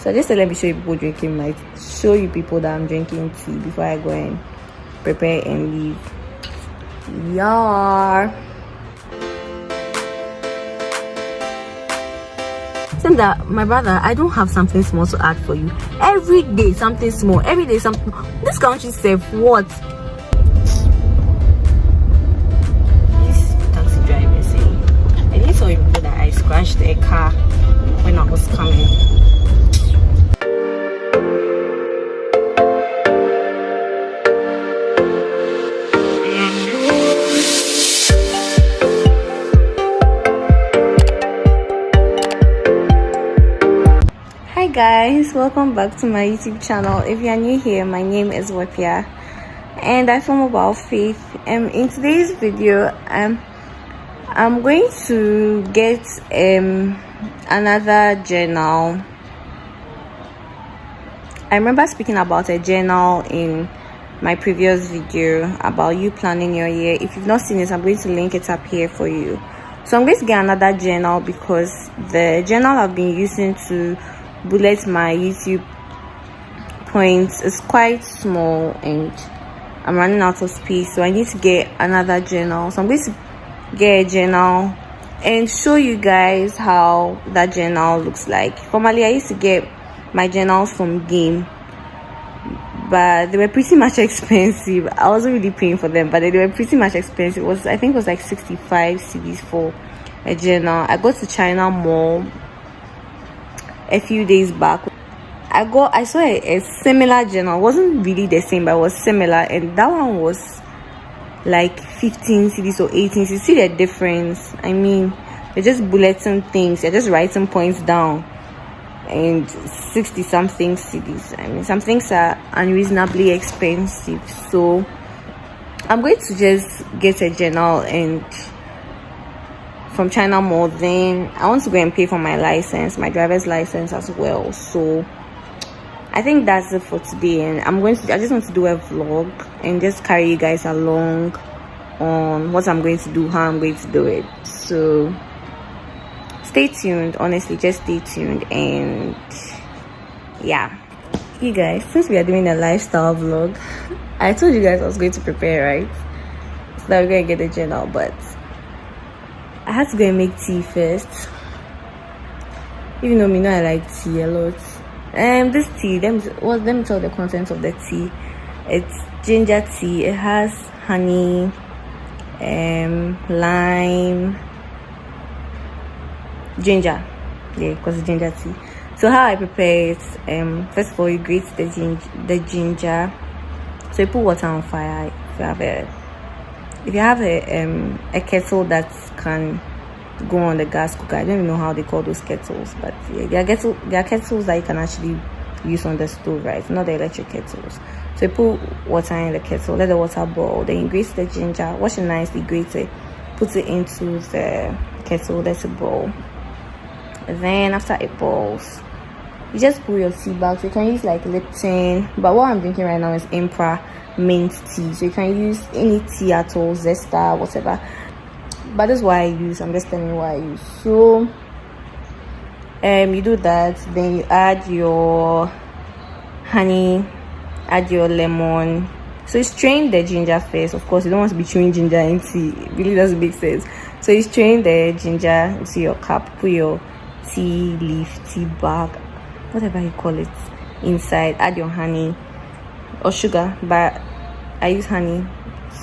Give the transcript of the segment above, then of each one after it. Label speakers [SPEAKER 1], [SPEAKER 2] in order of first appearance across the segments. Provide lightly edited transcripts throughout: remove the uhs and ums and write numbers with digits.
[SPEAKER 1] So just let me show you people drinking my show you people that I'm drinking tea before I go and prepare and leave. Yeah. Saying that my brother, I don't have something small to add for you. Every day something small. Every day something. This country safe what? This taxi driver saying, I didn't tell you people that I scratched a car when I was coming. Hi guys, welcome back to my YouTube channel. If you are new here, my name is Wepia and I film about faith. In today's video I'm going to get another journal. I remember speaking about a journal in my previous video about you planning your year. If you've not seen it, I'm going to link it up here for you. So I'm going to get another journal because the journal I've been using to bullet my YouTube points is quite small and I'm running out of space, so I need to get another journal. So I'm going to get a journal and show you guys how that journal looks like. Formerly I used to get my journals from Game, but they were pretty much expensive. I wasn't really paying for them, but they were pretty much expensive. I think it was like 65 cedis for a journal. I got to China Mall a few days back. I saw a similar journal. It wasn't really the same, but it was similar, and that one was like 15 cedis or 18 cedis. You see the difference? I mean, you're just bulleting things, you're just writing points down, and 60 something cedis. I mean, some things are unreasonably expensive, so I'm going to just get a journal and from China Mall. Then I want to go and pay for my license, my driver's license as well. So I think that's it for today, and I just want to do a vlog and just carry you guys along on what I'm going to do, how I'm going to do it. So stay tuned, honestly, just stay tuned. And yeah, you guys, since we are doing a lifestyle vlog, I told you guys I was going to prepare, right? So that we're going to get the journal, but I had to go and make tea first. Even though me know I like tea a lot. This tea, let me tell the contents of the tea. It's ginger tea. It has honey, lime, ginger. Yeah, because it's ginger tea. So how I prepare it, first of all, you grate the ginger. So you put water on fire. If you have a kettle that can go on the gas cooker, I don't even know how they call those kettles, but yeah, there are kettles that you can actually use on the stove, right? Not the electric kettles. So you put water in the kettle, let the water boil, then you grate the ginger, wash it nicely, grate it, put it into the kettle, let it boil. Then after it boils, you just put your tea bag. So you can use like Lipton, but what I'm drinking right now is Emperor mint tea. So you can use any tea at all, Zesta, whatever, but that's what I use. I'm just telling you what I use. So you do that, then you add your honey, add your lemon. So you strain the ginger first. Of course, you don't want to be chewing ginger in tea, it really doesn't make sense. So you strain the ginger into your cup, put your tea leaf, tea bag, whatever you call it, inside, add your honey or sugar, but I use honey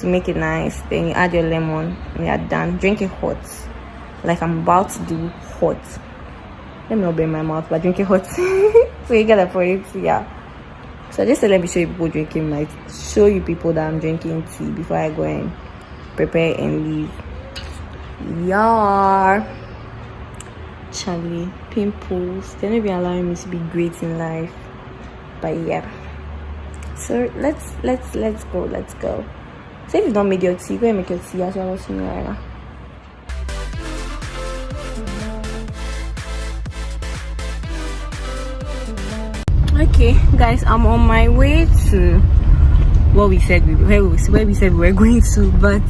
[SPEAKER 1] to make it nice. Then you add your lemon and you're done. Drink it hot, like I'm about to do hot. Let me not burn my mouth, but drink it hot. So you get the point. Yeah, so just let me show you people show you people that I'm drinking tea before I go and prepare and leave. Yeah, Charlie, pimples, they're not be allowing me to be great in life, but yeah. So let's go. So if you don't make your tea, go and make your tea as you're watching me right now. Okay guys, I'm on my way to where we said we were going to, but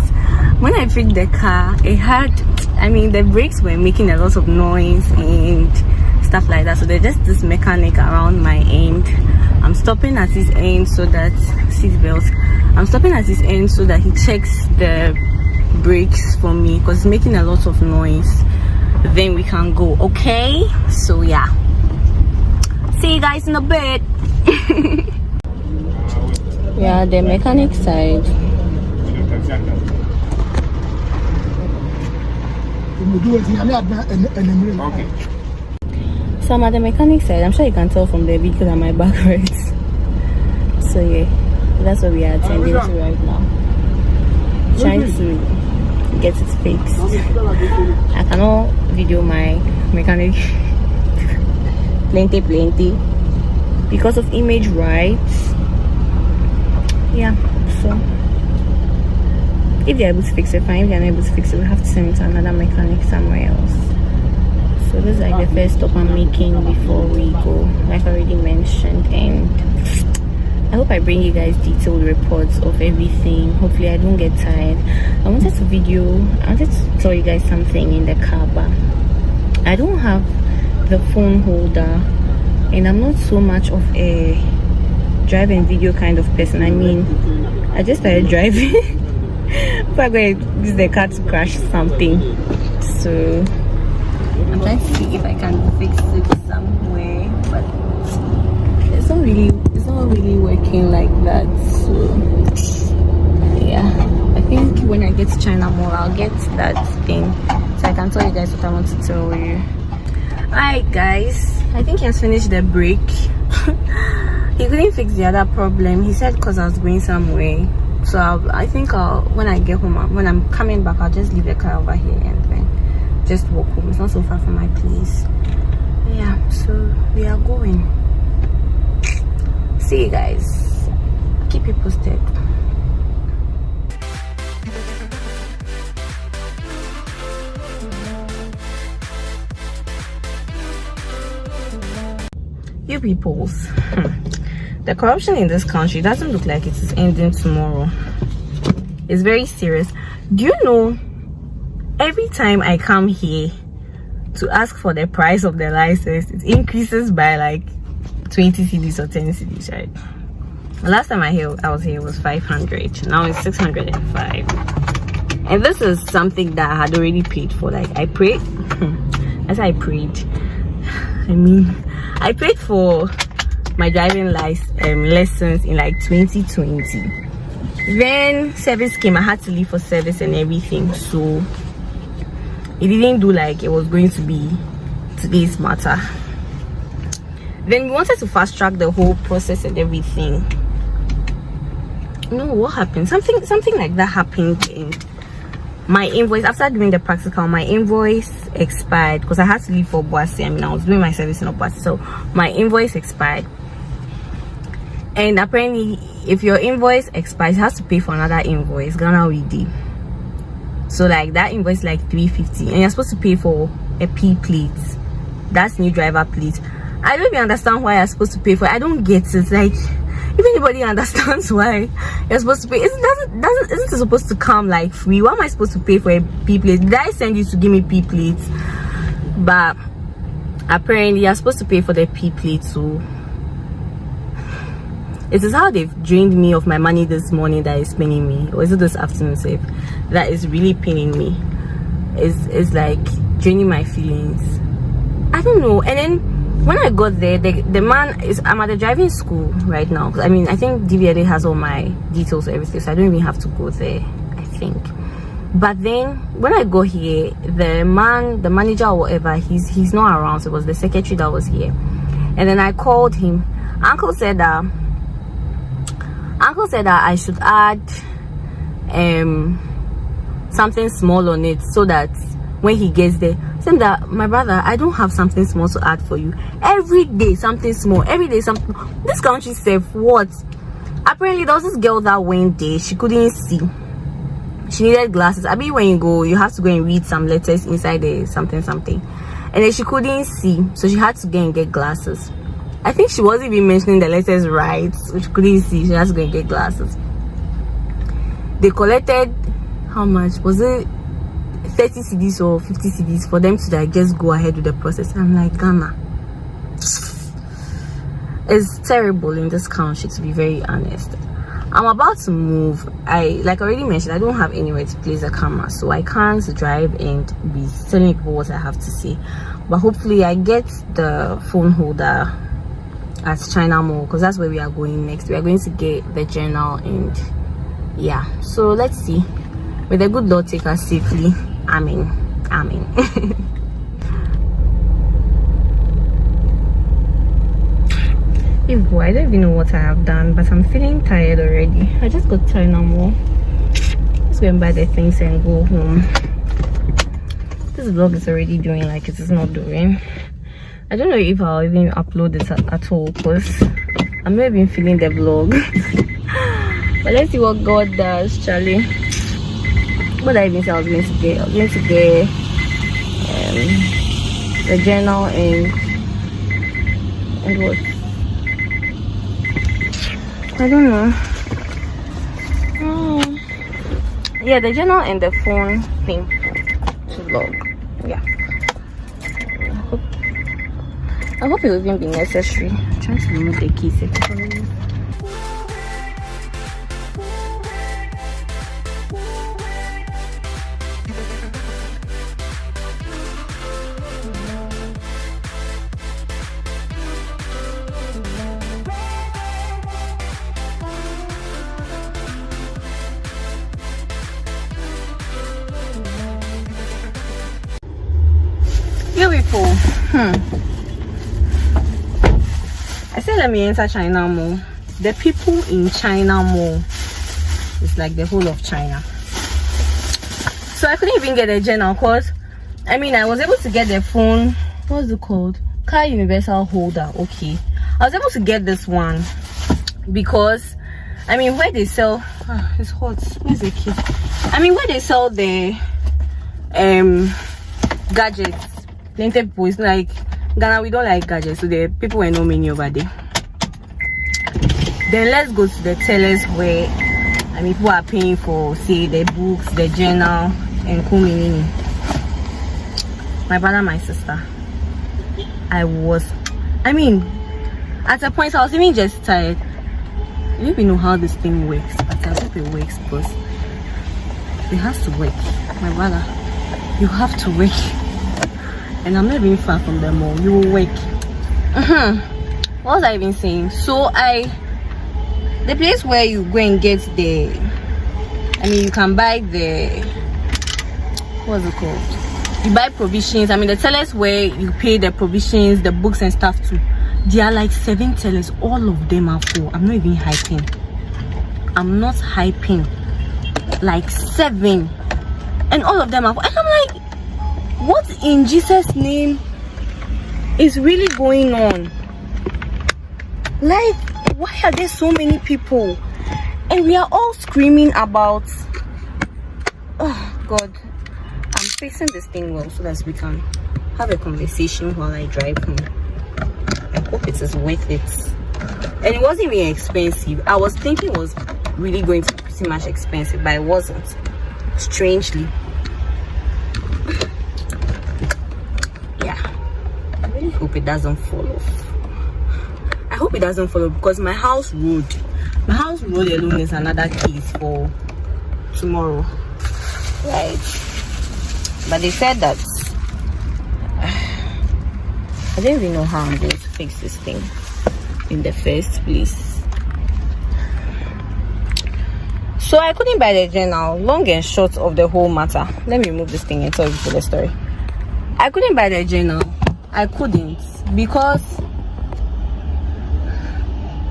[SPEAKER 1] when I picked the car, it had, I mean, the brakes were making a lot of noise and stuff like that. So there's just this mechanic around my end. I'm stopping at his end so that I'm stopping at his end so that he checks the brakes for me because it's making a lot of noise. Then we can go. Okay, so yeah, see you guys in a bit. Yeah, the mechanic side.
[SPEAKER 2] Okay.
[SPEAKER 1] So I'm at the mechanic side. I'm sure you can tell from the vehicle that my back hurts. So yeah, that's what we are attending to right now. Trying to get it fixed. I cannot video my mechanic plenty because of image rights. Yeah, so if they're able to fix it, fine. If they're not able to fix it, we have to send it to another mechanic somewhere else. So this is like the first stop I'm making before we go, like I already mentioned, and I hope I bring you guys detailed reports of everything. Hopefully I don't get tired. I wanted to tell you guys something in the car, but I don't have the phone holder, and I'm not so much of a drive and video kind of person. I mean, I just started driving before I go use the car to crash something. So I'm trying to see if I can fix it somewhere, but it's not really working like that. So yeah, I think when I get to China Mall, I'll get that thing so I can tell you guys what I want to tell you. Alright guys, I think he has finished the brake. He couldn't fix the other problem. He said because I was going somewhere. So I think when I get home, when I'm coming back, I'll just leave the car over here and then just walk home. It's not so far from my place. Yeah, so we are going. See you guys. Keep you posted. You peoples. The corruption in this country doesn't look like it is ending tomorrow. It's very serious. Do you know, every time I come here to ask for the price of the license, it increases by like 20 cedis or 10 cedis, right? The last time I was here was 500. Now it's 605. And this is something that I had already paid for. Like I prayed. As I prayed, I mean, I paid for my driving lessons in like 2020. Then service came. I had to leave for service and everything, so it didn't do like it was going to be today's matter. Then we wanted to fast track the whole process and everything. No, what happened? Something like that happened, and my invoice, after doing the practical, my invoice expired because I had to leave for Boise. I mean, I was doing my service in Boise, so my invoice expired. And apparently, if your invoice expires, you have to pay for another invoice, Ghana Weedy. So like that invoice like 350, and you're supposed to pay for a P plate. That's new driver plate. I don't even understand why you're supposed to pay for it. I don't get it. Like, if anybody understands why you're supposed to pay, isn't it supposed to come like free? Why am I supposed to pay for a P plate? Did I send you to give me P plates? But apparently you're supposed to pay for the P plate. So it is how they've drained me of my money this morning that is paining me, or is it this afternoon, safe? That is really paining me. It's like draining my feelings. I don't know. And then when I got there, the man is, I'm at the driving school right now. I mean, I think DVLA has all my details and everything, so I don't even have to go there, I think. But then when I go here, the manager or whatever, he's not around. So it was the secretary that was here. And then I called him. Uncle said that I should add something small on it so that when he gets there, saying that, my brother, I don't have something small to add for you. Every day something small, every day something. This country safe. What? Apparently there was this girl that went there, she couldn't see, she needed glasses. I mean, when you go, you have to go and read some letters inside the something, and then she couldn't see, so she had to go and get glasses. I think she wasn't even mentioning the letters right, so she couldn't see, she had to go and get glasses. They collected, how much was it, 30 cedis or 50 cedis for them to like just go ahead with the process. I'm like, Ghana, It's terrible in this country, to be very honest. I'm about to move. Like I already mentioned, I don't have anywhere to place a camera, so I can't drive and be telling people what I have to say. But hopefully I get the phone holder at China Mall, because that's where we are going next. We are going to get the journal, and yeah, so let's see. May the good Lord take us safely. Amen. I don't even know what I have done, but I'm feeling tired already. I just got China Mall. Let's go and buy the things and go home. This vlog is already doing like it is not doing. I don't know if I'll even upload it at all, because I'm not even feeling the vlog. But let's see what God does, Charlie. What did I even say I was going to get? I was going to get the journal and what? I don't know. Yeah, the journal and the phone thing to vlog. Yeah. I hope it will even be necessary. I'm trying to remove the keys. Beautiful. I said let me enter China Mall. The people in China Mall is like the whole of China. So I couldn't even get a journal, because I mean I was able to get the phone, what's it called, car universal holder. Okay, I was able to get this one because I mean where they sell it's hot, where's the kid? I mean where they sell the gadgets, plenty people. It's like Ghana, we don't like gadgets, so the people were not many over there. Then let's go to the tellers where I mean people are paying for, say, the books, the journal, and kumini. My brother, my sister, I mean at a point I was even just tired. I don't even know how this thing works, but I hope it works, because it has to work. My brother, you have to work. And I'm not even far from the mall. You will wake. What was I even saying? So the place where you go and get the, I mean you can buy the, what's it called? You buy provisions. I mean the tellers where you pay the provisions, the books and stuff too. There are like 7 tellers. All of them are full. I'm not even hyping. I'm not hyping. Like 7. And all of them are full. And I'm like, what in Jesus' name is really going on? Like, why are there so many people? And we are all screaming about, oh God, I'm fixing this thing well so that we can have a conversation while I drive home. I hope it is worth it. And it wasn't even expensive. I was thinking it was really going to be pretty much expensive, but it wasn't, strangely. I hope it doesn't fall off. I hope it doesn't fall off, because my house road alone is another case for tomorrow, right? But they said that I don't even know how I'm going to fix this thing in the first place. So I couldn't buy the journal. Long and short of the whole matter, let me remove this thing and tell you the story. I couldn't buy the journal. I couldn't, because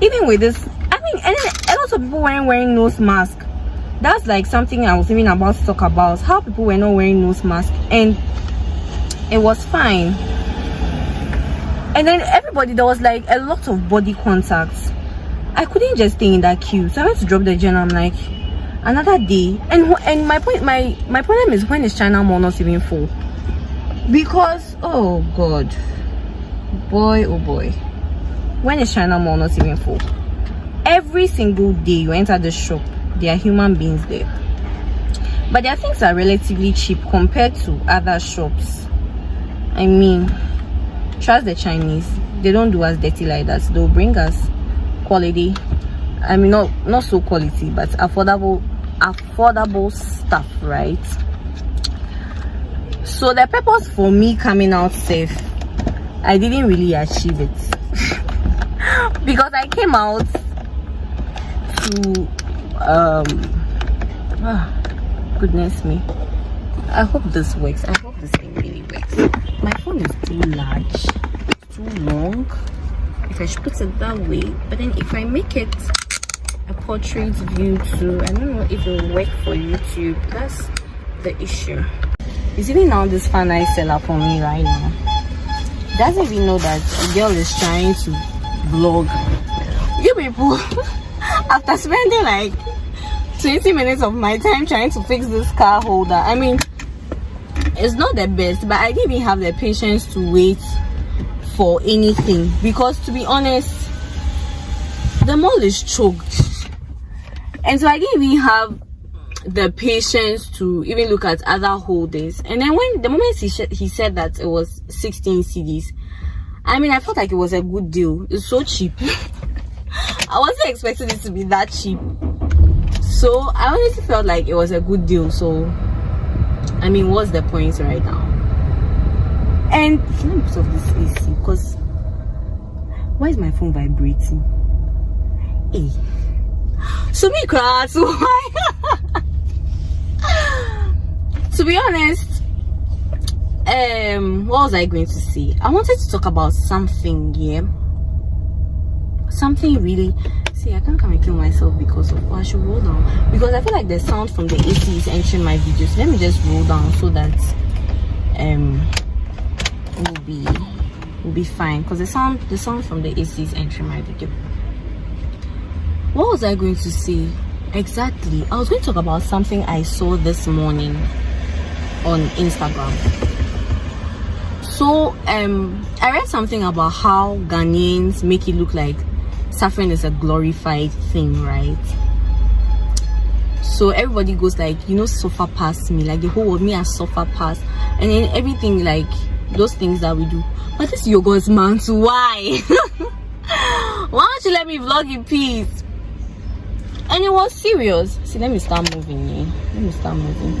[SPEAKER 1] even with this, I mean, a lot of people weren't wearing nose mask. That's like something I was even about to talk about, how people were not wearing nose mask, and it was fine. And then everybody, there was like a lot of body contacts. I couldn't just stay in that queue, so I went to drop the journal. I'm like, another day. And my problem is, when is China Mall not even full? Because oh God, boy oh boy, when is China Mall not even full? Every single day you enter the shop, there are human beings there, but their things are relatively cheap compared to other shops. I mean, trust the Chinese, they don't do us dirty like that. They'll bring us quality, I mean not so quality, but affordable stuff, right? So the purpose for me coming out safe, I didn't really achieve it because I came out to goodness me, I hope this works. I hope this thing really works. My phone is too large, too long, if I should put it that way, but then if I make it a portrait view too, I don't know if it will work for YouTube. That's the issue. It's even now this fan I seller for me right now. Doesn't even know that a girl is trying to vlog. You people, after spending like 20 minutes of my time trying to fix this car holder, I mean, it's not the best, but I didn't even have the patience to wait for anything, because to be honest, the mall is choked, and so I didn't even have the patience to even look at other holders. And then when the moment he said that it was 16 CDs, I mean, I felt like it was a good deal. It's so cheap. I wasn't expecting it to be that cheap, so I honestly felt like it was a good deal. So I mean, what's the point right now? And let me put off this AC, because why is my phone vibrating? Hey, so me cry, so why? To be honest, what was I going to say? I wanted to talk about something, something really. See, I can't come and kill myself because of, I should roll down, because I feel like the sound from the AC is entering my videos. Let me just roll down so that will be fine, because the sound from the AC is entering my video. What was I going to say exactly? I was going to talk about something I saw this morning on Instagram. So I read something about how Ghanaians make it look like suffering is a glorified thing, right? So everybody goes like, suffer past me, like the whole world, me as suffer past, and then everything, like those things that we do. But this Yogo's month, why? Why don't you let me vlog in peace? And it was serious. See, let me start moving here. Let me start moving.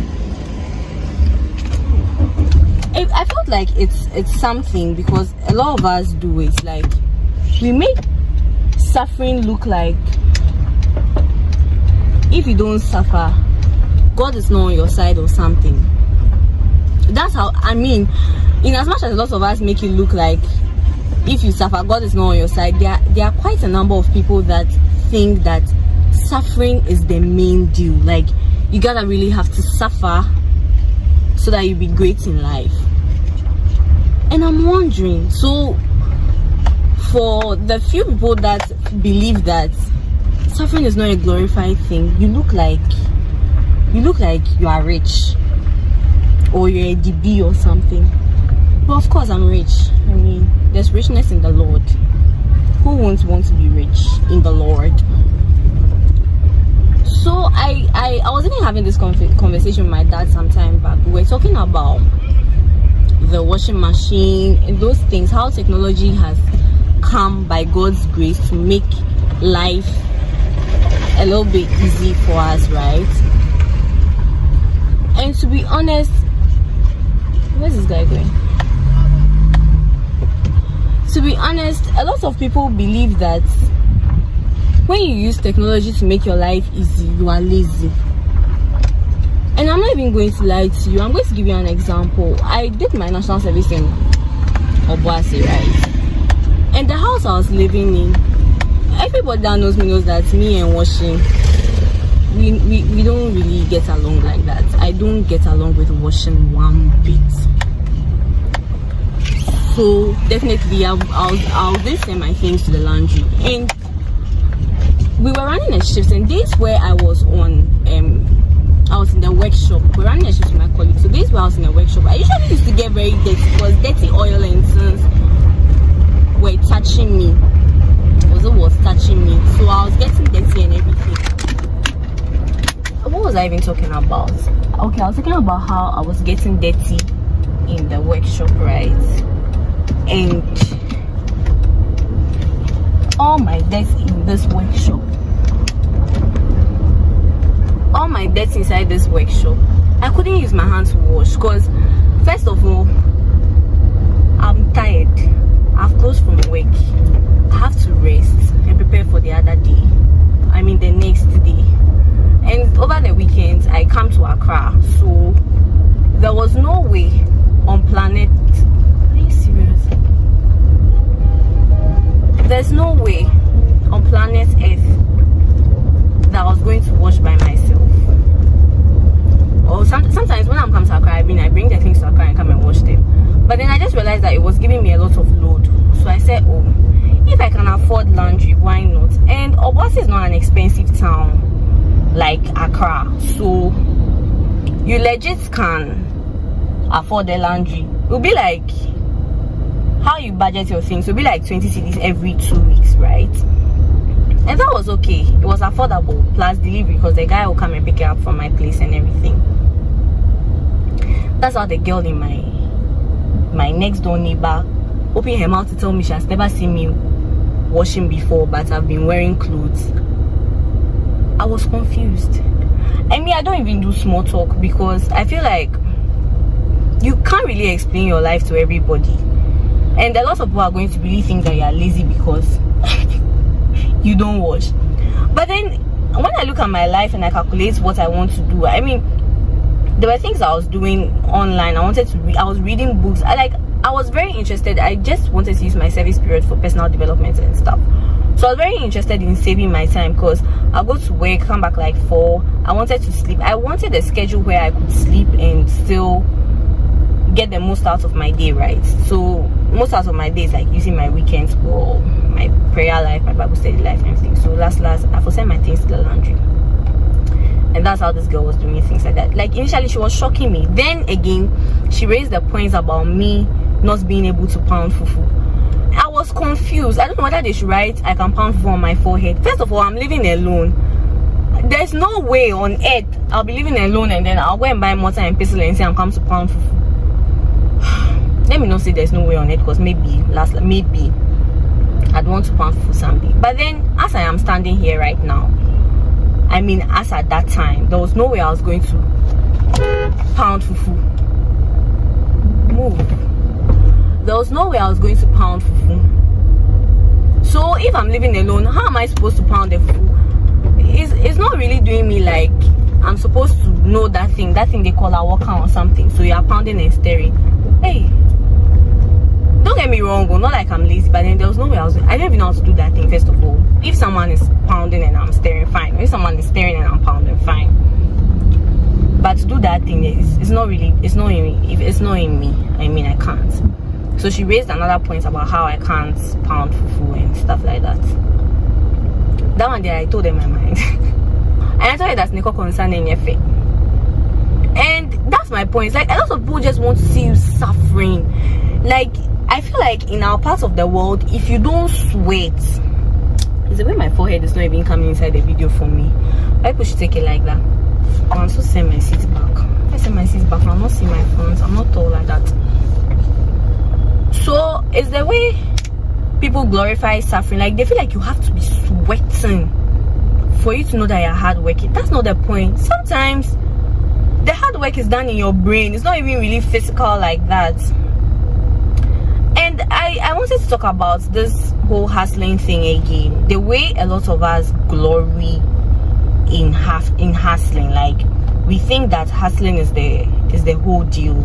[SPEAKER 1] I felt like it's something, because a lot of us do it. Like, we make suffering look like if you don't suffer, God is not on your side or something. That's how, I mean, in as much as a lot of us make it look like if you suffer, God is not on your side, there are quite a number of people that think that suffering is the main deal. Like, you gotta really have to suffer so that you be great in life. And I'm wondering, so for the few people that believe that suffering is not a glorified thing, you look like you are rich, or you're a DB or something. Well, of course I'm rich. I mean, there's richness in the Lord. Who won't want to be rich in the Lord? So I was even having this conversation with my dad some time back. We were talking about the washing machine and those things, how technology has come by God's grace to make life a little bit easy for us, right? And to be honest, where's this guy going? To be honest, a lot of people believe that when you use technology to make your life easy, you are lazy. And I'm not even going to lie to you. I'm going to give you an example. I did my national service in Obuasi, right? And the house I was living in, everybody that knows me knows that me and washing, we don't really get along like that. I don't get along with washing one bit. So definitely I'll just send my things to the laundry. And we were running a shift, and days where I was I was in the workshop. We're running a shift with my colleagues. So days where I was in the workshop, I usually used to get very dirty, because dirty oil and things were touching me. It was touching me. So I was getting dirty and everything. What was I even talking about? Okay, I was talking about how I was getting dirty in the workshop, right? And all my debts in this workshop. All my debts inside this workshop. I couldn't use my hands to wash because, first of all, I'm tired. I've closed from work. I have to rest and prepare for the other day. I mean the next day. And over the weekends, I come to Accra. So there was no way on planet. Are you serious? There's no way on planet Earth that I was going to wash by myself. Or sometimes when I'm coming to Accra, I bring the things to Accra and come and wash them. But then I just realized that it was giving me a lot of load. So I said, oh, if I can afford laundry, why not? And Obuasi is not an expensive town like Accra. So you legit can afford the laundry. It will be like how you budget your things. It will be like 20 cedis every 2 weeks, right? And that was okay. It was affordable, plus delivery, because the guy will come and pick it up from my place and everything. That's how the girl in my next door neighbor opened her mouth to tell me she has never seen me washing before, but I've been wearing clothes. I was confused. I mean, I don't even do small talk because I feel like you can't really explain your life to everybody. And a lot of people are going to really think that you are lazy because you don't wash. But then when I look at my life and I calculate what I want to do, I mean, there were things I was doing online. I wanted to read. I was reading books. I was very interested. I just wanted to use my service period for personal development and stuff. So I was very interested in saving my time because I'll go to work, come back like 4. I wanted to sleep. I wanted a schedule where I could sleep and still get the most out of my day, right? So most out of my day is like using my weekends for my prayer life, my Bible study life, and everything. So last I forsake my things to the laundry. And that's how this girl was doing things like that. Like initially she was shocking me. Then again, she raised the points about me not being able to pound fufu. I was confused. I don't know whether they should write I can pound fufu on my forehead. First of all, I'm living alone. There's no way on earth I'll be living alone and then I'll go and buy mortar and pestle and say I'm come to pound fufu. Let me not say there's no way on it because maybe I'd want to pound fufu someday. But then as I am standing here right now, I mean, as at that time, there was no way I was going to pound fufu. Move. There was no way I was going to pound fufu. So if I'm living alone, how am I supposed to pound the fufu? It's not really doing me like I'm supposed to know that thing they call a walker or something. So you are pounding and stirring. Hey, don't get me wrong, not like I'm lazy, but then there was no way I don't even know how to do that thing. First of all, if someone is pounding and I'm stirring, fine. If someone is stirring and I'm pounding, fine. But to do that thing, it's not in me. If it's not in me, I mean, I can't. So she raised another point about how I can't pound fufu and stuff like that. That one day I told her my mind. And I told her that's Nico concerning your face. And that's my point. Like, a lot of people just want to see you suffering. Like, I feel like in our part of the world, if you don't sweat, it's the way my forehead is not even coming inside the video for me. Why people should take it like that? I want to send my seat back. I send my seat back. I'm not seeing my front. I'm not tall like that. So it's the way people glorify suffering. Like, they feel like you have to be sweating for you to know that you're hardworking. That's not the point. Sometimes the hard work is done in your brain. It's not even really physical like that. And I wanted to talk about this whole hustling thing again. The way a lot of us glory in hustling. Like, we think that hustling is the whole deal.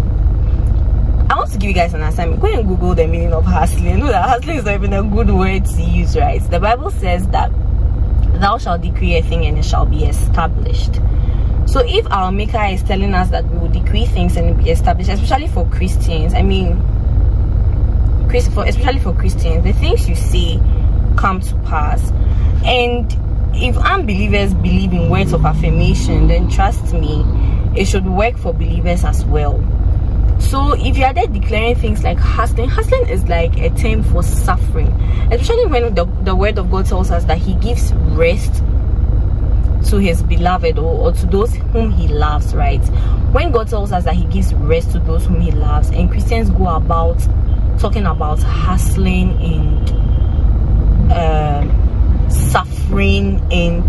[SPEAKER 1] I want to give you guys an assignment. Go and Google the meaning of hustling. You know that hustling is not even a good word to use, right? The Bible says that thou shalt decree a thing and it shall be established. So if our Maker is telling us that we will decree things and be established, especially for Christians, I mean, especially for Christians, the things you say come to pass. And if unbelievers believe in words of affirmation, then trust me, it should work for believers as well. So if you are there declaring things like hustling is like a term for suffering, especially when the word of God tells us that he gives rest to his beloved or to those whom he loves, right? When God tells us that he gives rest to those whom he loves, and Christians go about talking about hustling and suffering and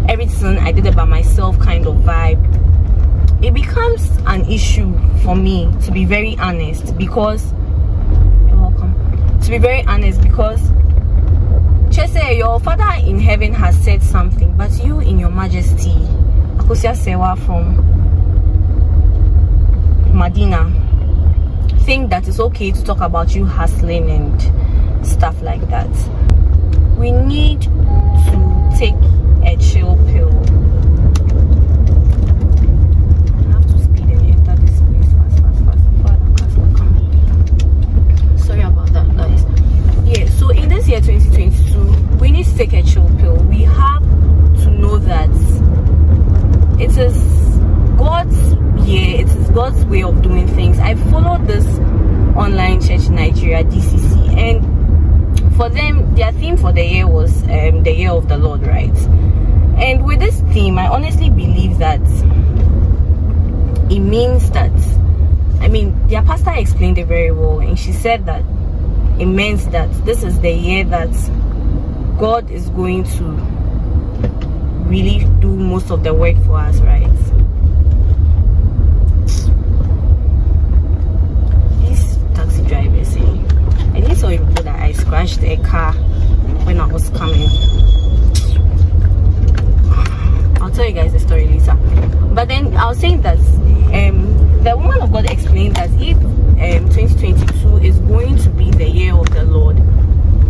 [SPEAKER 1] everything I did it by myself kind of vibe, it becomes an issue for me, to be very honest, because Chese, your Father in heaven has said something, but you in your majesty, Akosia Sewa from Medina, think that it's okay to talk about you hustling and stuff like that. We need to take a chill pill. I have to speed and enter this place fast before the customer comes. Sorry about that, guys. Yeah, so in this year 2022, we need to take a chill pill. We have to know that it is God's year, it is God's way of doing things. I followed this online church in Nigeria, DCC, and for them, their theme for the year was the year of the Lord, right? And with this theme, I honestly believe that it means that, I mean, their pastor explained it very well, and she said that it means that this is the year that God is going to really do most of the work for us, right? These taxi drivers, I didn't tell you before that I scratched a car when I was coming. I'll tell you guys the story later. But then I was saying that the woman of God explained that if 2022 is going to be the year of the Lord,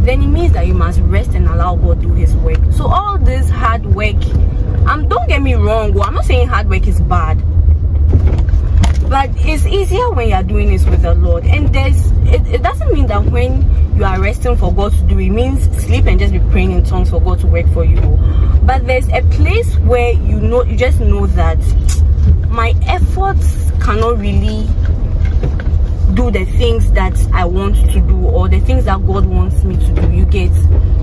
[SPEAKER 1] then it means that you must rest and allow God do his work. So all this hard work, don't get me wrong, I'm not saying hard work is bad, but it's easier when you're doing this with the Lord. And it doesn't mean that when you are resting for God to do it, means sleep and just be praying in tongues for God to work for you. But there's a place where you just know that my efforts cannot really do the things that I want to do, or the things that God wants me to do, you get?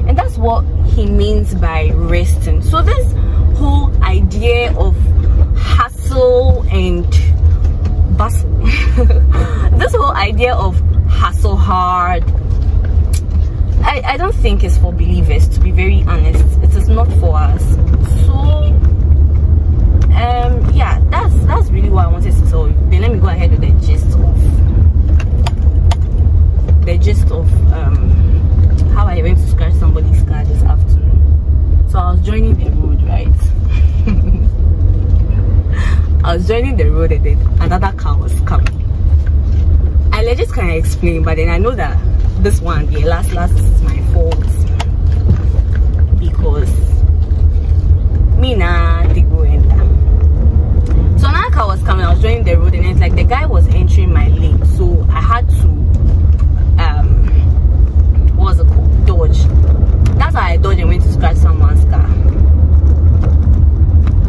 [SPEAKER 1] And that's what he means by resting. So this whole idea of hustle and bustle, this whole idea of hustle hard, I don't think it's for believers, to be very honest. It is not for us. So yeah, that's really what I wanted to tell you. Then let me go ahead with the gist of how I went to scratch somebody's car this afternoon. So I was joining the road, right? I was joining the road and then another car was coming. I legit can't explain, but then I know that this one, the last is my fault, because me nah they go enter. So another car was coming. I was joining the road and it's like the guy was entering my lane, so I had to what's it called? Dodge. That's how I dodged and went to scratch someone's car.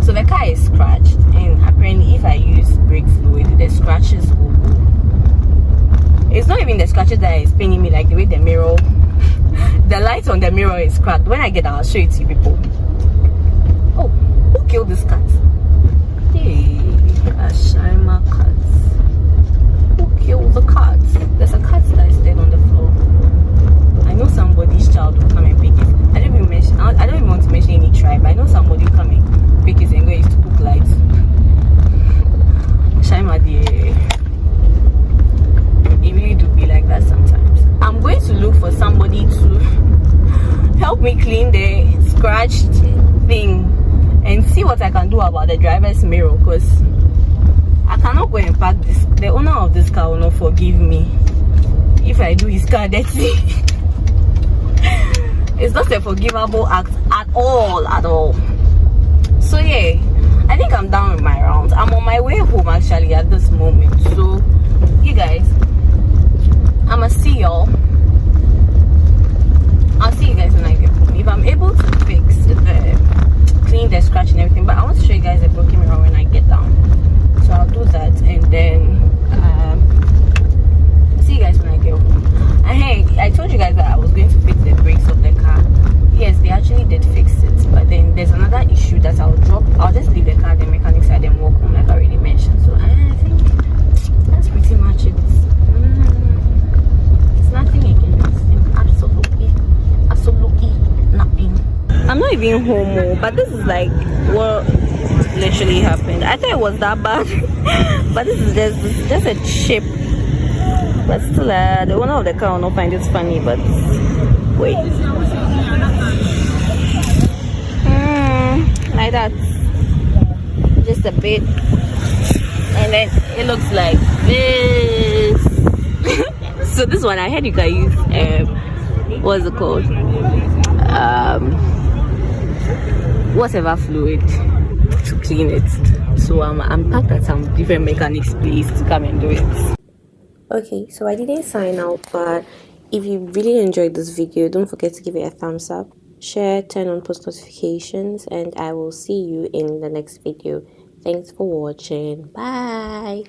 [SPEAKER 1] So the car is scratched, and apparently if I use brake fluid, the scratches will go. It's not even the scratches that is paining me, like the way the mirror, the light on the mirror is cracked. When I get out, I'll show it to you people. Oh, who killed this cat? Hey, Ashima cat. Who killed the cat? There's a cat that is dead on the floor. I know somebody's child will come and pick it. I don't even want to mention any tribe. I know somebody will come and pick it and go to cook lights. Ashima, it really do be like that sometimes. I'm going to look for somebody to help me clean the scratched thing and see what I can do about the driver's mirror, because I cannot go and park this. The owner of this car will not forgive me if I do his car dirty. It's not a forgivable act at all. So yeah, I think I'm done with my rounds. I'm on my way home actually at this moment. So you guys, I'ma see y'all. I'll see you guys when I get home. If I'm able to fix clean the scratch and everything, but I want to show you guys the broken mirror when I get down. So I'll do that and then see you guys when I get home. And hey, I told you guys that I was going to fix the brakes of the car. Yes, they actually did fix it, but then there's another issue that I'll just leave the car at the mechanic side and walk home, like I already mentioned. So I think that's pretty much it. It's nothing again. Absolutely even homo, but this is like what literally happened. I thought it was that bad, but this is just a chip. But still, the owner of the car will not find it funny. But wait, like that, just a bit, and then it looks like this. So this one, I heard you can use what's it called? Whatever fluid to clean it. So I'm packed at some different mechanics place to come and do it. Okay, so I didn't sign out, but if you really enjoyed this video, don't forget to give it a thumbs up, share, turn on post notifications, and I will see you in the next video. Thanks for watching. Bye.